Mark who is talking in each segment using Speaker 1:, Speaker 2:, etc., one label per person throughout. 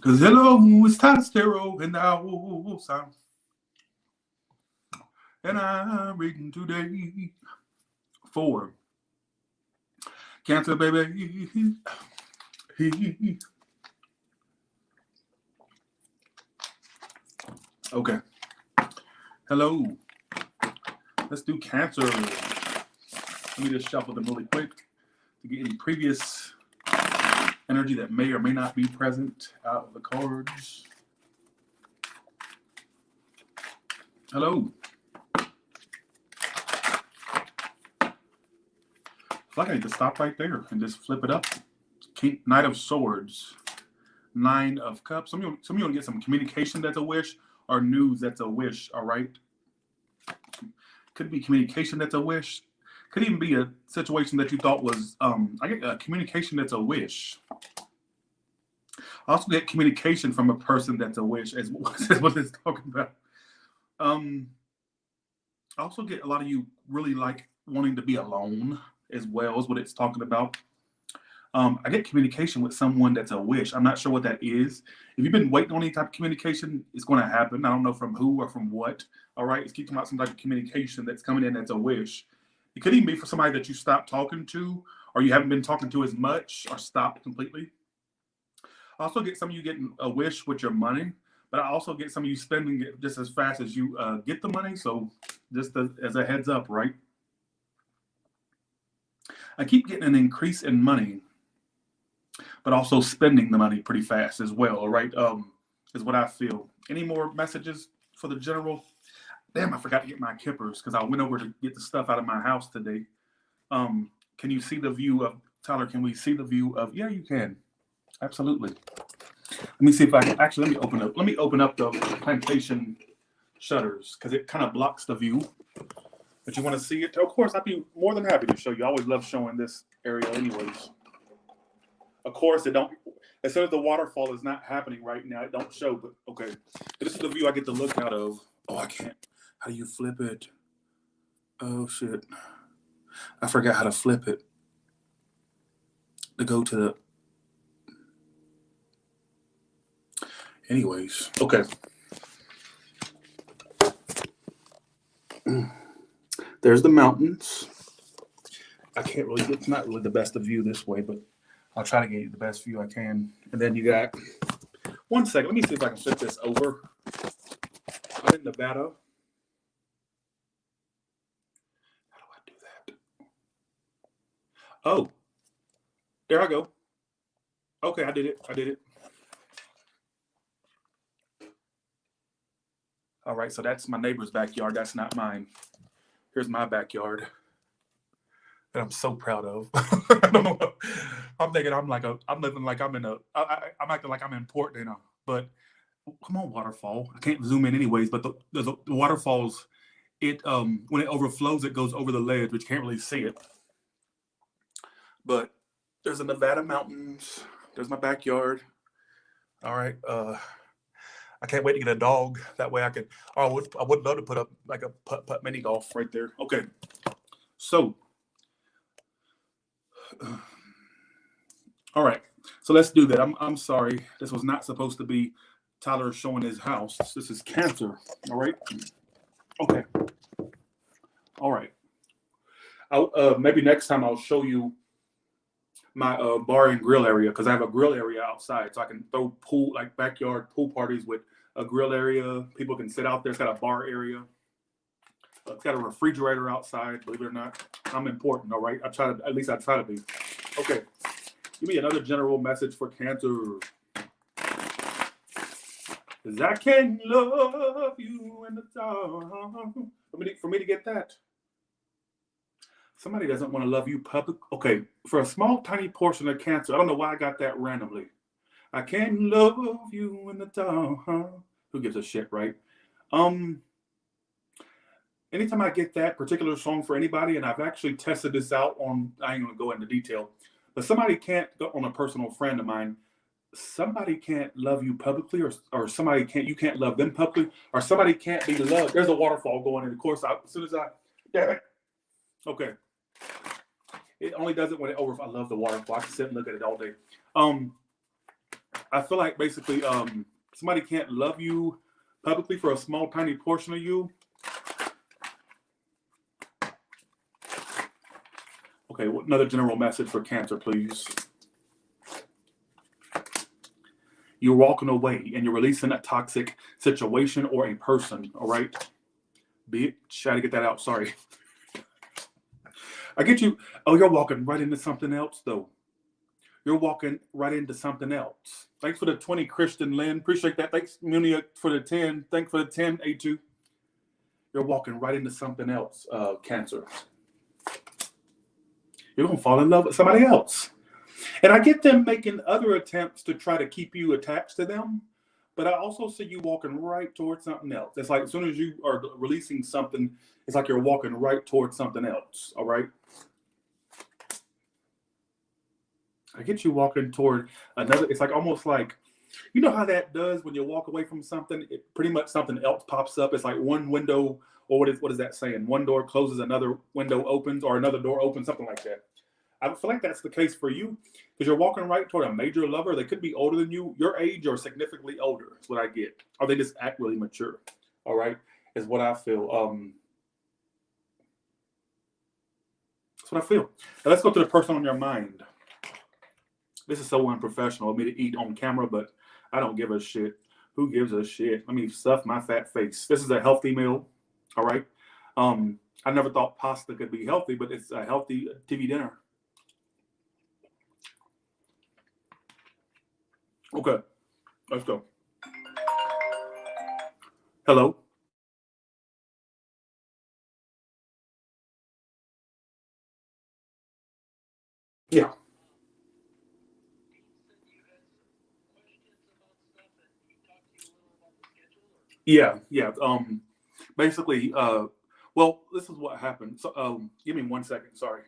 Speaker 1: Cause hello, it's Tastero in the house. And I'm reading today for Cancer, baby. Okay. Hello. Let's do Cancer. Let me just shuffle them really quick to get any previous energy that may or may not be present out of the cards. Hello. I feel like I need to stop right there and just flip it up. Knight of Swords. Nine of Cups. Some of you want to get some communication that's a wish or news that's a wish, all right? Could be communication that's a wish. Could even be a situation that you thought was, I get a communication that's a wish. I also get communication from a person that's a wish, as what it's talking about. I also get a lot of you really like wanting to be alone as well, is what it's talking about. I get communication with someone that's a wish. I'm not sure what that is. If you've been waiting on any type of communication, it's going to happen. I don't know from who or from what. All right, it's keeping out some type of communication that's coming in that's a wish. It could even be for somebody that you stopped talking to, or you haven't been talking to as much, or stopped completely. I also get some of you getting a wish with your money, but I also get some of you spending it just as fast as you get the money. So just as a heads up, right? I keep getting an increase in money, but also spending the money pretty fast as well, all right? Is what I feel. Any more messages for the general? Damn, I forgot to get my kippers because I went over to get the stuff out of my house today. Can you see the view of, Tyler, can we see the view of, yeah, you can. Absolutely. Let me see if I can, actually, let me open up the plantation shutters because it kind of blocks the view. But you want to see it? Of course, I'd be more than happy to show you. I always love showing this area anyways. Of course, it don't, as soon as the waterfall is not happening right now, it don't show, but okay. This is the view I get to look out of. Oh, I can't. How do you flip it? Oh, shit. I forgot how to flip it. To go to the... Anyways, okay. There's the mountains. I can't really, it's not really the best of view this way, but I'll try to get you the best view I can. And then you got, one second, let me see if I can flip this over. I'm in Nevada. How do I do that? Oh, there I go. Okay, I did it. All right, so that's my neighbor's backyard. That's not mine. Here's my backyard that I'm so proud of. I don't know. I'm thinking I'm living like I'm in a, I'm acting like I'm important, but come on, waterfall. I can't zoom in anyways, but the waterfalls, it when it overflows, it goes over the ledge, which you can't really see it. But there's the Nevada mountains. There's my backyard. All right. I can't wait to get a dog. That way I could, I would love to put up like a putt mini golf right there. Okay. So, all right. So let's do that. I'm sorry. This was not supposed to be Tyler showing his house. This is Cancer. All right. Okay. All right. Maybe next time I'll show you my bar and grill area, because I have a grill area outside, so I can throw pool, like backyard pool parties with a grill area. People can sit out there. It's got a bar area. It's got a refrigerator outside. Believe it or not, I'm important. All right, at least I try to be. Okay, give me another general message for Cancer. Cause I can love you in the dark. For me to get that. Somebody doesn't want to love you public. Okay, for a small, tiny portion of Cancer, I don't know why I got that randomly. I can love you in the dark. Who gives a shit, right? Anytime I get that particular song for anybody, and I've actually tested this out on, I ain't gonna go into detail, but somebody can't, on a personal friend of mine, somebody can't love you publicly, or somebody you can't love them publicly, or somebody can't be loved. There's a waterfall going in. Of course, as soon as damn it. Okay. It only does it when it overflows. I love the waterfall. I can sit and look at it all day. I feel like basically somebody can't love you publicly for a small, tiny portion of you. Okay, another general message for Cancer, please. You're walking away and you're releasing a toxic situation or a person, all right? Bitch, try to get that out, sorry. I get you. Oh, you're walking right into something else, though. You're walking right into something else. Thanks for the 20, Christian Lynn. Appreciate that. Thanks, Munia, for the 10. Thanks for the 10, A2. You're walking right into something else, Cancer. You're going to fall in love with somebody else. And I get them making other attempts to try to keep you attached to them. But I also see you walking right towards something else. It's like as soon as you are releasing something, it's like you're walking right towards something else. All right. I get you walking toward another. It's like almost like, you know how that does when you walk away from something, it pretty much something else pops up. It's like one window, or what is that saying? One door closes, another window opens, or another door opens, something like that. I feel like that's the case for you because you're walking right toward a major lover. They could be older than you, your age, or significantly older. That's what I get. Or they just act really mature. All right, is what I feel. That's what I feel. Now let's go to the person on your mind. This is so unprofessional of me to eat on camera, but I don't give a shit. Who gives a shit? Let me stuff my fat face. This is a healthy meal. All right. I never thought pasta could be healthy, but it's a healthy TV dinner. Okay, let's go. Hello. Yeah. Yeah. Yeah. Basically, well, this is what happened. So, give me 1 second. Sorry.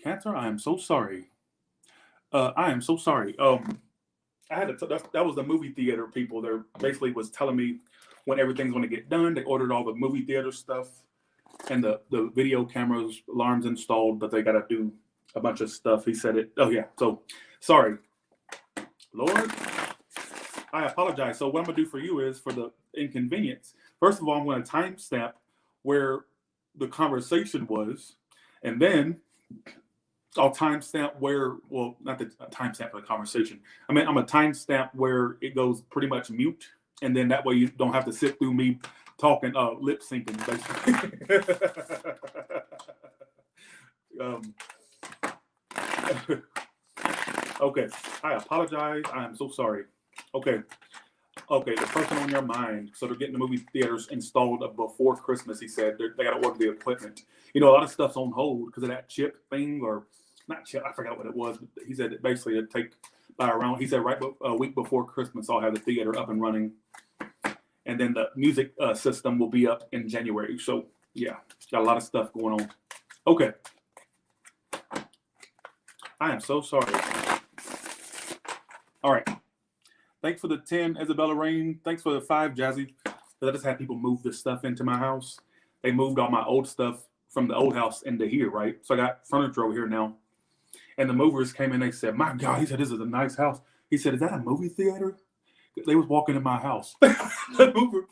Speaker 1: Cancer, I am so sorry. I am so sorry. I had to. That was the movie theater people. They basically was telling me when everything's going to get done. They ordered all the movie theater stuff and the video cameras, alarms installed, but they got to do a bunch of stuff. He said it. Oh yeah. So sorry, Lord. I apologize. So what I'm gonna do for you is for the inconvenience. First of all, I'm going to timestamp where the conversation was, and then I'll timestamp where, well, not the timestamp for the conversation. I mean, I'm a timestamp where it goes pretty much mute, and then that way you don't have to sit through me talking, lip syncing, basically. Okay, I apologize. I am so sorry. Okay, the person on your mind. So they're getting the movie theaters installed before Christmas. He said they got to order the equipment. You know, a lot of stuff's on hold because of that chip thing, or not chip. I forgot what it was. But he said that basically it'd take by around. He said right a week before Christmas, I'll have the theater up and running, and then the music system will be up in January. So yeah, got a lot of stuff going on. Okay, I am so sorry. All right. Thanks for the 10, Isabella Rain. Thanks for the 5, Jazzy. I just had people move this stuff into my house. They moved all my old stuff from the old house into here, right? So I got furniture over here now. And the movers came in, they said, my God, he said, this is a nice house. He said, is that a movie theater? They was walking in my house. The mover,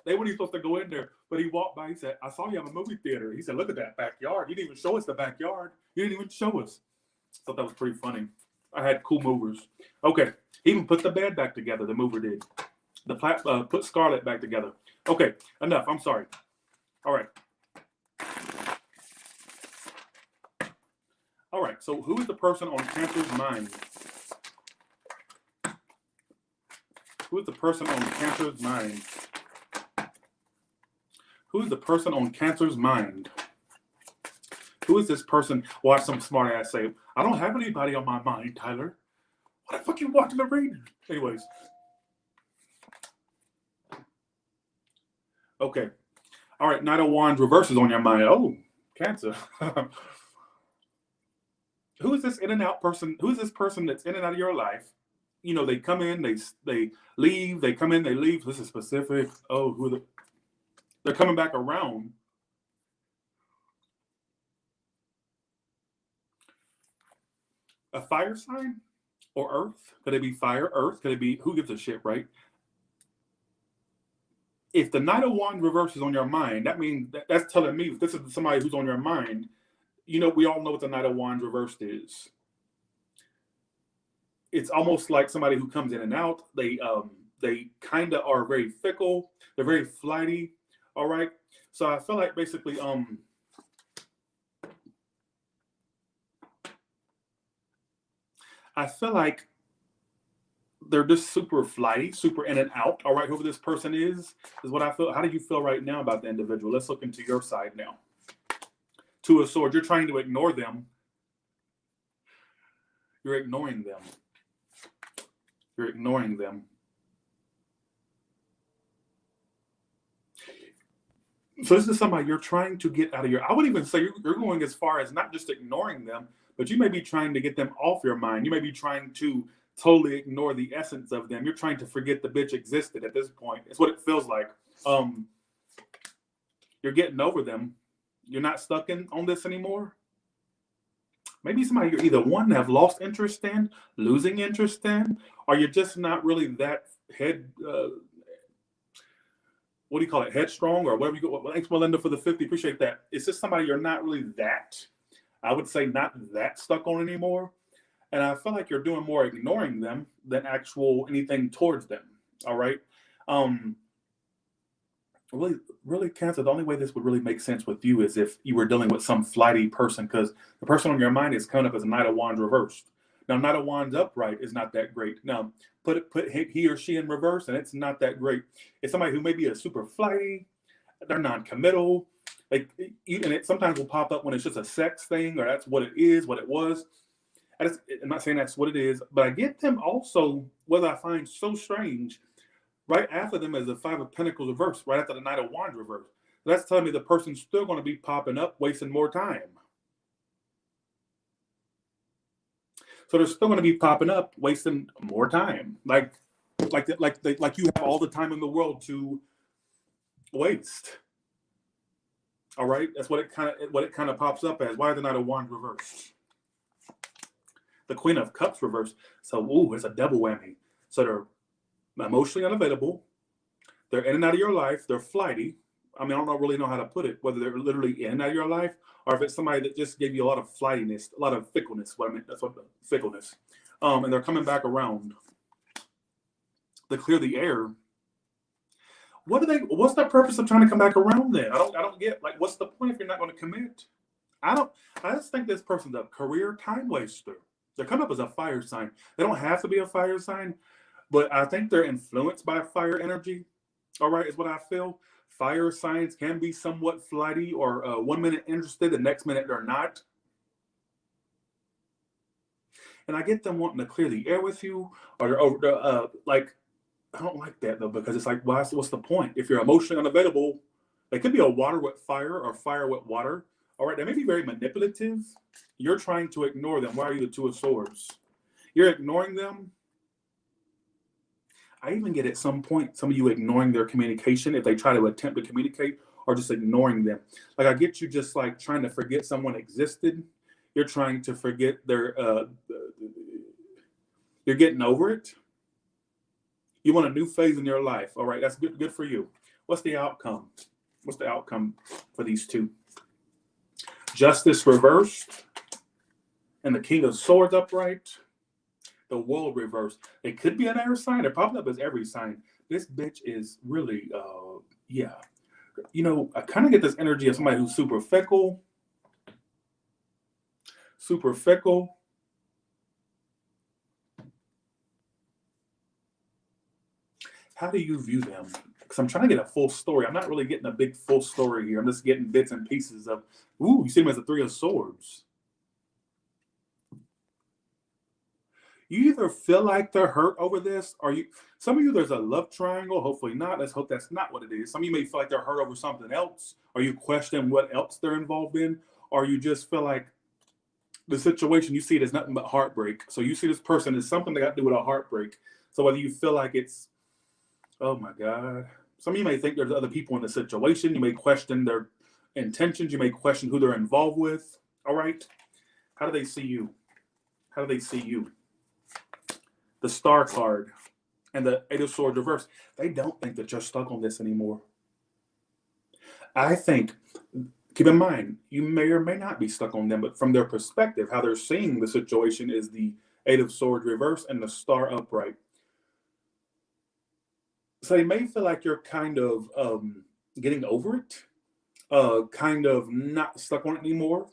Speaker 1: they weren't even supposed to go in there. But he walked by, he said, I saw you have a movie theater. He said, look at that backyard. You didn't even show us the backyard. You didn't even show us. I thought that was pretty funny. I had cool movers. Okay. He even put the bed back together, the mover did. Put Scarlett back together. Okay, enough. I'm sorry. All right. All right, so who is the person on Cancer's mind? Who is the person on Cancer's mind? Who is the person on Cancer's mind? Who is this person? Watch some smart ass say, I don't have anybody on my mind, Tyler. Why the fuck you watching the rain? Anyways. Okay. All right, Knight of Wands reverses on your mind. Oh, Cancer. Who is this in and out person? Who is this person that's in and out of your life? You know, they come in, they leave, they come in, they leave. This is specific. Oh, they're coming back around. A fire sign or earth? Could it be fire, earth? Could it be, who gives a shit, right? If the Knight of Wands reverses on your mind, that means that's telling me if this is somebody who's on your mind, you know, we all know what the Knight of Wands reversed is. It's almost like somebody who comes in and out. They kind of are very fickle. They're very flighty. All right. So I feel like basically, I feel like they're just super flighty, super in and out. All right, whoever this person is what I feel. How do you feel right now about the individual? Let's look into your side now. Two of Swords, you're trying to ignore them. You're ignoring them. You're ignoring them. So this is somebody you're trying to get out of your, I would even say you're going as far as not just ignoring them, but you may be trying to get them off your mind. You may be trying to totally ignore the essence of them. You're trying to forget the bitch existed at this point. It's what it feels like. You're getting over them. You're not stuck on this anymore. Maybe somebody you're either one have lost interest in, losing interest in, or you're just not really that what do you call it? Headstrong or whatever you go. Thanks, Melinda, for the 50. Appreciate that. It's just somebody you're not really that, I would say, not that stuck on anymore. And I feel like you're doing more ignoring them than actual anything towards them. All right. Really, Cancer, the only way this would really make sense with you is if you were dealing with some flighty person, because the person on your mind is coming up as a Knight of Wands reversed. Now, Knight of Wands upright is not that great. Now, put he or she in reverse, and it's not that great. It's somebody who may be a super flighty, they're non-committal. And it sometimes will pop up when it's just a sex thing, or that's what it is, what it was. I'm not saying that's what it is, but I get them also, what I find so strange, right after them is the 5 of Pentacles reverse, right after the Knight of Wands reverse. That's telling me the person's still going to be popping up, wasting more time. So they're still going to be popping up, wasting more time. Like you have all the time in the world to waste. All right, that's what it kind of pops up as. Why is the Knight of Wands reversed? The Queen of Cups reversed. So it's a double whammy. So they're emotionally unavailable. They're in and out of your life. They're flighty. I mean, I don't really know how to put it, whether they're literally in and out of your life, or if it's somebody that just gave you a lot of flightiness, a lot of fickleness. That's what the fickleness. And they're coming back around to clear the air. What's the purpose of trying to come back around then? I don't get, like, what's the point if you're not going to commit? I just think this person's a career time waster. They're coming up as a fire sign. They don't have to be a fire sign, but I think they're influenced by fire energy. All right, is what I feel. Fire signs can be somewhat flighty, or 1 minute interested, the next minute they're not. And I get them wanting to clear the air with you, or like, I don't like that though, because it's like, what's the point? If you're emotionally unavailable, they could be a water with fire or fire with water. All right, they may be very manipulative. You're trying to ignore them. Why are you the Two of Swords? You're ignoring them. I even get at some point some of you ignoring their communication if they try to attempt to communicate, or just ignoring them. Like, I get you just like trying to forget someone existed. You're trying to forget their, you're getting over it. You want a new phase in your life. All right, that's good for you. What's the outcome? What's the outcome for these two? Justice reversed, and the King of Swords upright. The World reversed. It could be an air sign. They're popping up as every sign. This bitch is really, yeah. You know, I kind of get this energy of somebody who's super fickle. Super fickle. How do you view them? Because I'm trying to get a full story. I'm not really getting a big full story here. I'm just getting bits and pieces of, you see them as the Three of Swords. You either feel like they're hurt over this, or some of you, there's a love triangle. Hopefully not. Let's hope that's not what it is. Some of you may feel like they're hurt over something else, or you question what else they're involved in, or you just feel like the situation you see it as nothing but heartbreak. So you see this person as something that got to do with a heartbreak. So whether you feel like it's, oh my God. Some of you may think there's other people in the situation. You may question their intentions. You may question who they're involved with. All right. How do they see you? How do they see you? The Star card and the Eight of Swords reverse. They don't think that you're stuck on this anymore. I think, keep in mind, you may or may not be stuck on them, but from their perspective, how they're seeing the situation is the Eight of Swords reverse and the Star upright. So they may feel like you're kind of getting over it, kind of not stuck on it anymore,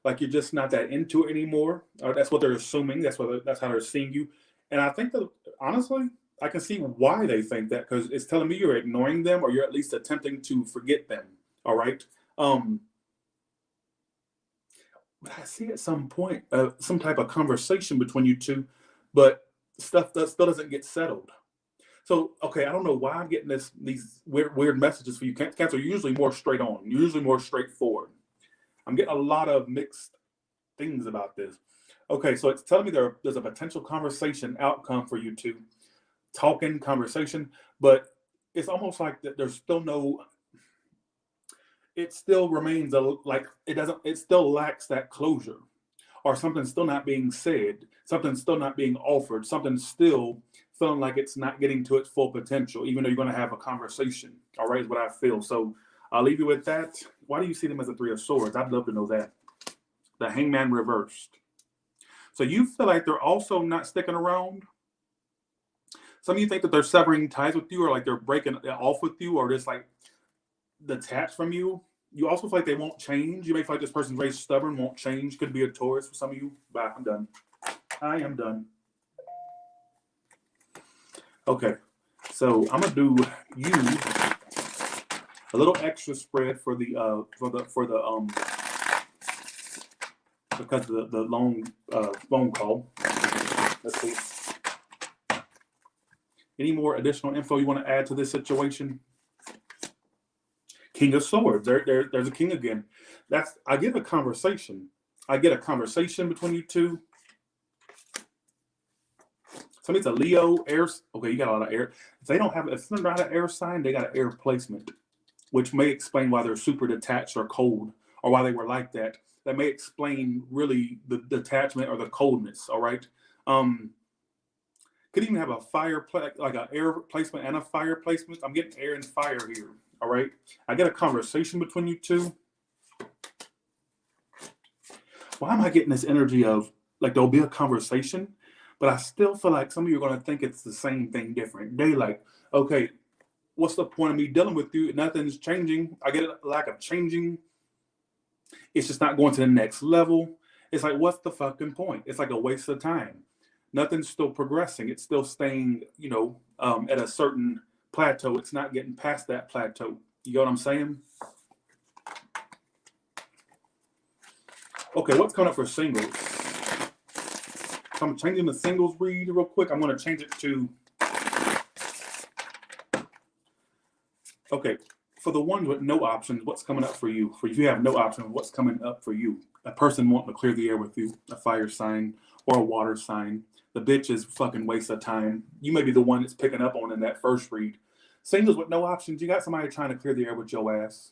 Speaker 1: like you're just not that into it anymore. That's what they're assuming. That's how they're seeing you. And I think that, honestly, I can see why they think that, because it's telling me you're ignoring them, or you're at least attempting to forget them. All right. But I see at some point some type of conversation between you two, but stuff that still doesn't get settled. So, okay, I don't know why I'm getting these weird messages for you. Cancer, you're usually more straight on. You're usually more straightforward. I'm getting a lot of mixed things about this. Okay, so it's telling me there's a potential conversation outcome for you two. Talking, conversation, but it's almost like that there's still no, it still remains like it still lacks that closure, or something's still not being said, something's still not being offered, something's still feeling like it's not getting to its full potential, even though you're going to have a conversation. All right, is what I feel. So I'll leave you with that. Why do you see them as a Three of Swords? I'd love to know that. The Hangman reversed. So you feel like they're also not sticking around. Some of you think that they're severing ties with you, or like they're breaking off with you, or just like detached from you. You also feel like they won't change. You may feel like this person's very stubborn, won't change. Could be a Taurus for some of you. Bye, I'm done. I am done. Okay, so I'm gonna do you a little extra spread for the because of the long phone call. Let's see. Any more additional info you want to add to this situation? King of Swords. There's a king again. I get a conversation. I get a conversation between you two. Somebody's a Leo, air. Okay, you got a lot of air. If they're not an air sign, they got an air placement, which may explain why they're super detached or cold, or why they were like that. That may explain really the detachment or the coldness. All right. Could even have a like an air placement and a fire placement. I'm getting air and fire here. All right. I get a conversation between you two. Why am I getting this energy of like there'll be a conversation, but I still feel like some of you are going to think it's the same thing different. They like, okay, what's the point of me dealing with you? Nothing's changing. I get a lack of changing. It's just not going to the next level. It's like, what's the fucking point? It's like a waste of time. Nothing's still progressing. It's still staying, at a certain plateau. It's not getting past that plateau. You know what I'm saying? Okay, what's coming up for singles? So I'm changing the singles read real quick. I'm going to change it to... Okay, for the ones with no options, what's coming up for you? If you have no options, what's coming up for you? A person wanting to clear the air with you, a fire sign or a water sign. The bitch is fucking waste of time. You may be the one that's picking up on in that first read. Singles with no options, you got somebody trying to clear the air with your ass.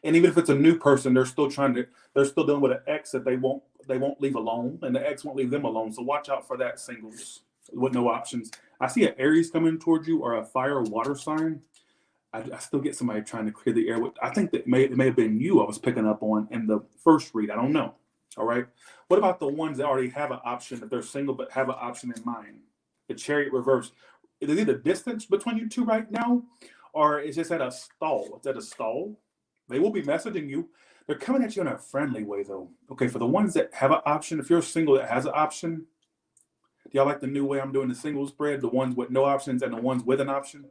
Speaker 1: And even if it's a new person, they're still dealing with an ex that they won't leave alone, and the ex won't leave them alone. So watch out for that, singles with no options. I see an Aries coming towards you or a fire or water sign. I still get somebody trying to clear the air with. I think that it may have been you I was picking up on in the first read. I don't know. All right. What about the ones that already have an option, that they're single but have an option in mind? The Chariot reverse. Is it the distance between you two right now, or is just at a stall? It's at a stall. They will be messaging you. They're coming at you in a friendly way, though. Okay, for the ones that have an option, if you're single that has an option, do y'all like the new way I'm doing the single spread? The ones with no options and the ones with an option?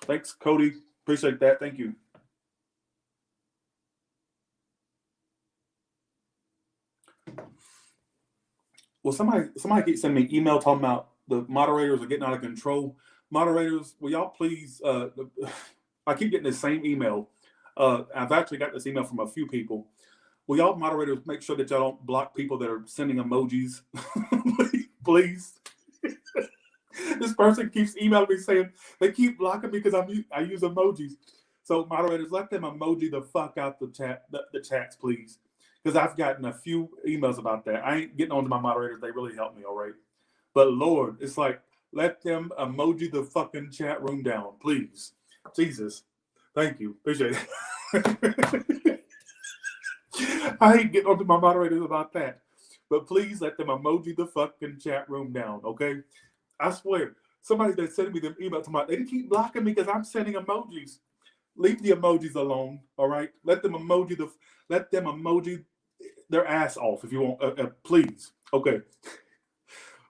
Speaker 1: Thanks, Cody. Appreciate that. Thank you. Well, somebody keeps sending me email talking about the moderators are getting out of control. Moderators, will y'all please? I keep getting the same email. I've actually got this email from a few people. Will y'all moderators make sure that y'all don't block people that are sending emojis? Please. This person keeps emailing me saying they keep blocking me because I use emojis. So moderators, let them emoji the fuck out the chats, please. Because I've gotten a few emails about that. I ain't getting on to my moderators. They really help me, all right? But Lord, it's like, let them emoji the fucking chat room down, please. Jesus. Thank you. Appreciate it. I ain't getting on to my moderators about that. But please let them emoji the fucking chat room down, okay? I swear, somebody that's sending me them emails tomorrow, they keep blocking me because I'm sending emojis. Leave the emojis alone, all right? Let them emoji their ass off if you want, please. Okay.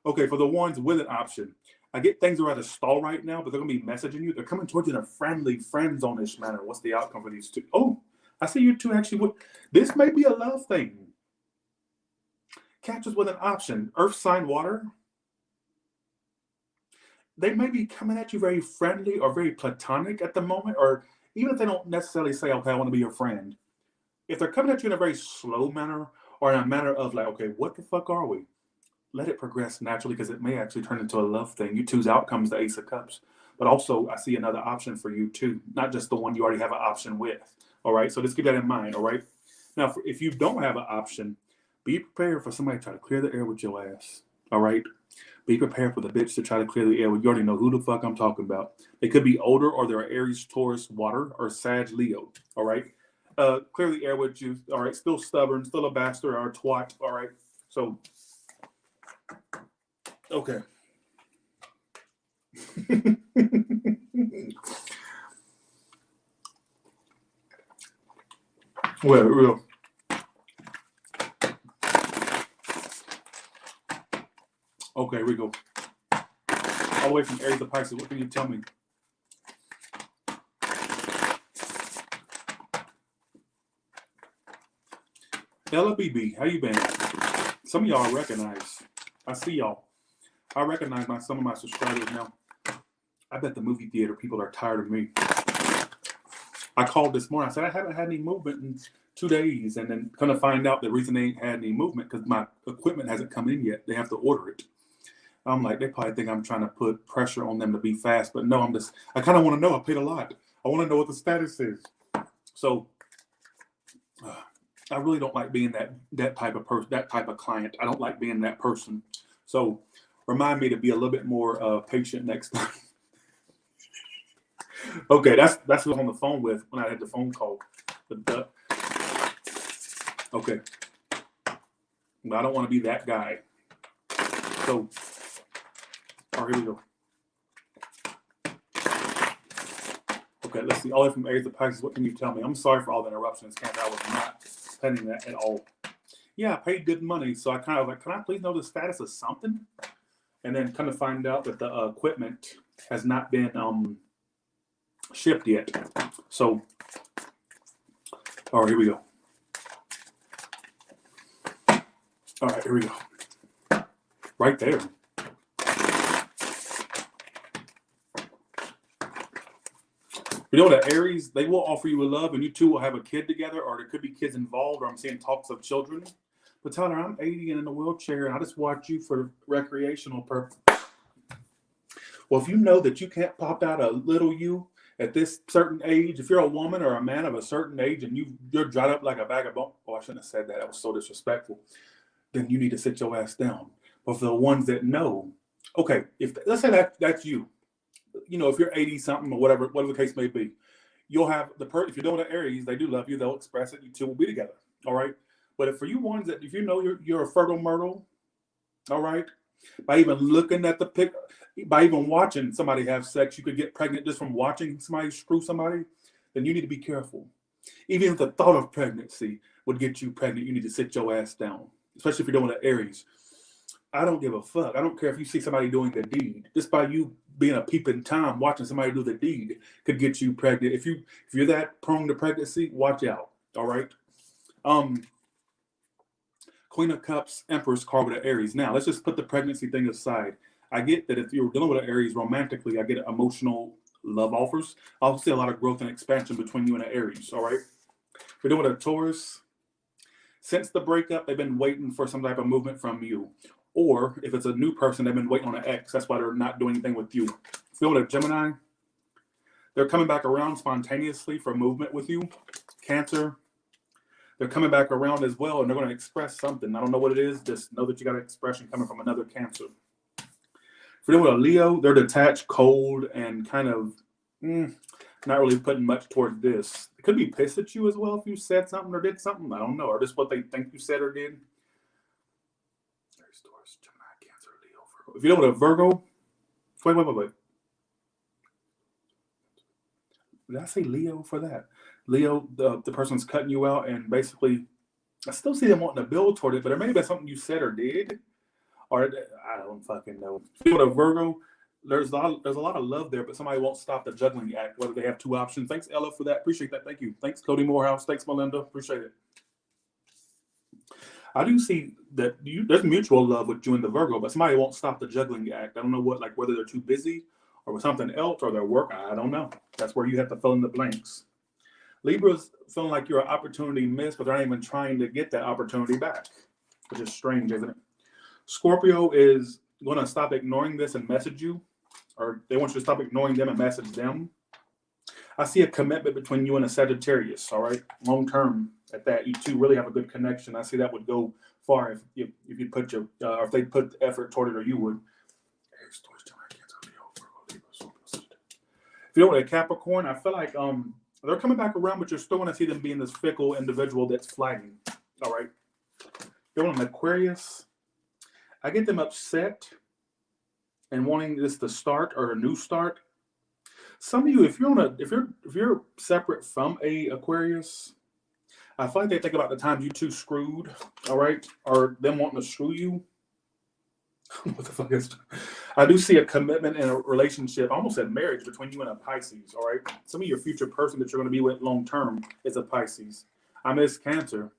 Speaker 1: Okay, for the ones with an option, I get things are at a stall right now, but they're gonna be messaging you. They're coming towards you in a friendly, friend-zone-ish manner. What's the outcome for these two? Oh, I see you two actually. This may be a love thing. Catches with an option, earth sign, water. They may be coming at you very friendly or very platonic at the moment, or even if they don't necessarily say, okay, I want to be your friend. If they're coming at you in a very slow manner or in a manner of like, okay, what the fuck are we? Let it progress naturally because it may actually turn into a love thing. You two's outcome is the Ace of Cups. But also, I see another option for you too, not just the one you already have an option with. All right, so just keep that in mind, all right? Now, if you don't have an option, be prepared for somebody to try to clear the air with your ass, all right? Be prepared for the bitch to try to clear the air. You already know who the fuck I'm talking about. They could be older or they're Aries, Taurus, water, or Sag, Leo, all right? Clear the air with you, all right? Still stubborn, still a bastard or a twat, all right? So, okay. Well, real. Okay, here we go. All the way from Aries to Pisces, what can you tell me? LBB, how you been? Some of y'all recognize. I see y'all. I recognize some of my subscribers now. I bet the movie theater people are tired of me. I called this morning. I said, I haven't had any movement in 2 days. And then kind of find out the reason they ain't had any movement because my equipment hasn't come in yet. They have to order it. I'm like, they probably think I'm trying to put pressure on them to be fast, but no, I kind of want to know. I paid a lot. I want to know what the status is. So I really don't like being that type of person, that type of client. I don't like being that person. So remind me to be a little bit more patient next time. Okay, that's who I'm on the phone with when I had the phone call. Okay. But I don't want to be that guy. So, all right, here we go. Okay, let's see. All the way from Aries to Pisces, what can you tell me? I'm sorry for all the interruptions, Cancer. I was not planning that at all. Yeah, I paid good money, so I kind of like, can I please know the status of something? And then kind of find out that the equipment has not been shipped yet. So, all right, here we go. All right, here we go. Right there. You know that Aries, they will offer you a love and you two will have a kid together, or there could be kids involved, or I'm seeing talks of children. But Tyler, I'm 80 and in a wheelchair and I just watch you for recreational purpose. Well, if you know that you can't pop out a little you at this certain age, if you're a woman or a man of a certain age and you're dried up like a bag of bones, oh, I shouldn't have said that. That was so disrespectful. Then you need to sit your ass down. But for the ones that know, okay, let's say that's you. You know, if you're 80 something or whatever the case may be, you'll have if you're doing an Aries, they do love you, they'll express it, you two will be together. All right. But if for you ones that if you know you're a fertile myrtle, all right, by even looking at the pic, by even watching somebody have sex, you could get pregnant just from watching somebody screw somebody, then you need to be careful. Even if the thought of pregnancy would get you pregnant, you need to sit your ass down, especially if you're doing an Aries. I don't give a fuck. I don't care if you see somebody doing the deed. Just by you being a peeping Tom, watching somebody do the deed could get you pregnant. If you're that prone to pregnancy, watch out. All right. Queen of Cups, Empress card with an Aries. Now let's just put the pregnancy thing aside. I get that if you're dealing with an Aries romantically, I get emotional love offers. I'll see a lot of growth and expansion between you and an Aries. All right. If you're dealing with a Taurus, since the breakup, they've been waiting for some type of movement from you. Or if it's a new person, they've been waiting on an ex. That's why they're not doing anything with you. Feel with a Gemini, they're coming back around spontaneously for movement with you. Cancer, they're coming back around as well, and they're going to express something. I don't know what it is. Just know that you got an expression coming from another Cancer. If you're with a Leo, they're detached, cold, and kind of not really putting much toward this. It could be pissed at you as well if you said something or did something. I don't know. Or just what they think you said or did. If you know what a Virgo, wait. Did I say Leo for that? Leo, the person's cutting you out, and basically, I still see them wanting to build toward it, but there may have been something you said or did, or I don't fucking know. If you know what a Virgo, there's a lot of love there, but somebody won't stop the juggling act, whether they have two options. Thanks, Ella, for that. Appreciate that. Thank you. Thanks, Cody Morehouse. Thanks, Melinda. Appreciate it. I do see that there's mutual love with you and the Virgo, but somebody won't stop the juggling act. I don't know whether they're too busy or with something else or their work. I don't know. That's where you have to fill in the blanks. Libra's feeling like you're an opportunity missed, but they're not even trying to get that opportunity back, which is strange, isn't it? Scorpio is going to stop ignoring this and message you, or they want you to stop ignoring them and message them. I see a commitment between you and a Sagittarius, all right? Long term at that. You two really have a good connection. I see that would go far if you put or if they put the effort toward it, or you would. If you don't want a Capricorn, I feel like they're coming back around, but you're still going to see them being this fickle individual that's flagging, all right? If you want an Aquarius, I get them upset and wanting this to start or a new start. Some of you, if you're separate from a Aquarius, I feel like they think about the times you two screwed, all right, or them wanting to screw you. What the fuck is? I do see a commitment in a relationship, I almost said marriage, between you and a Pisces, all right. Some of your future person that you're going to be with long term is a Pisces. I missed Cancer.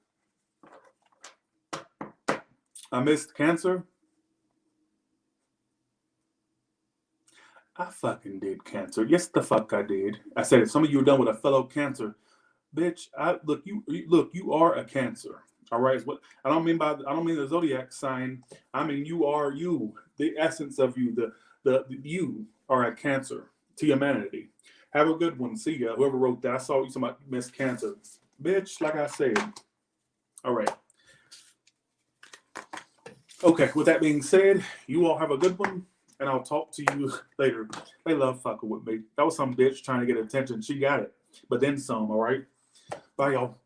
Speaker 1: I fucking did Cancer. Yes, the fuck I did. I said if some of you are done with a fellow Cancer, bitch. You are a Cancer. All right. What I don't mean the Zodiac sign. I mean you are you. the essence of you, the you are a Cancer to humanity. Have a good one. See ya. Whoever wrote that, I saw you somebody Miss Cancer, bitch. Like I said. All right. Okay. With that being said, you all have a good one, and I'll talk to you later. They love fucking with me. That was some bitch trying to get attention. She got it, but then some. All right. Bye, y'all.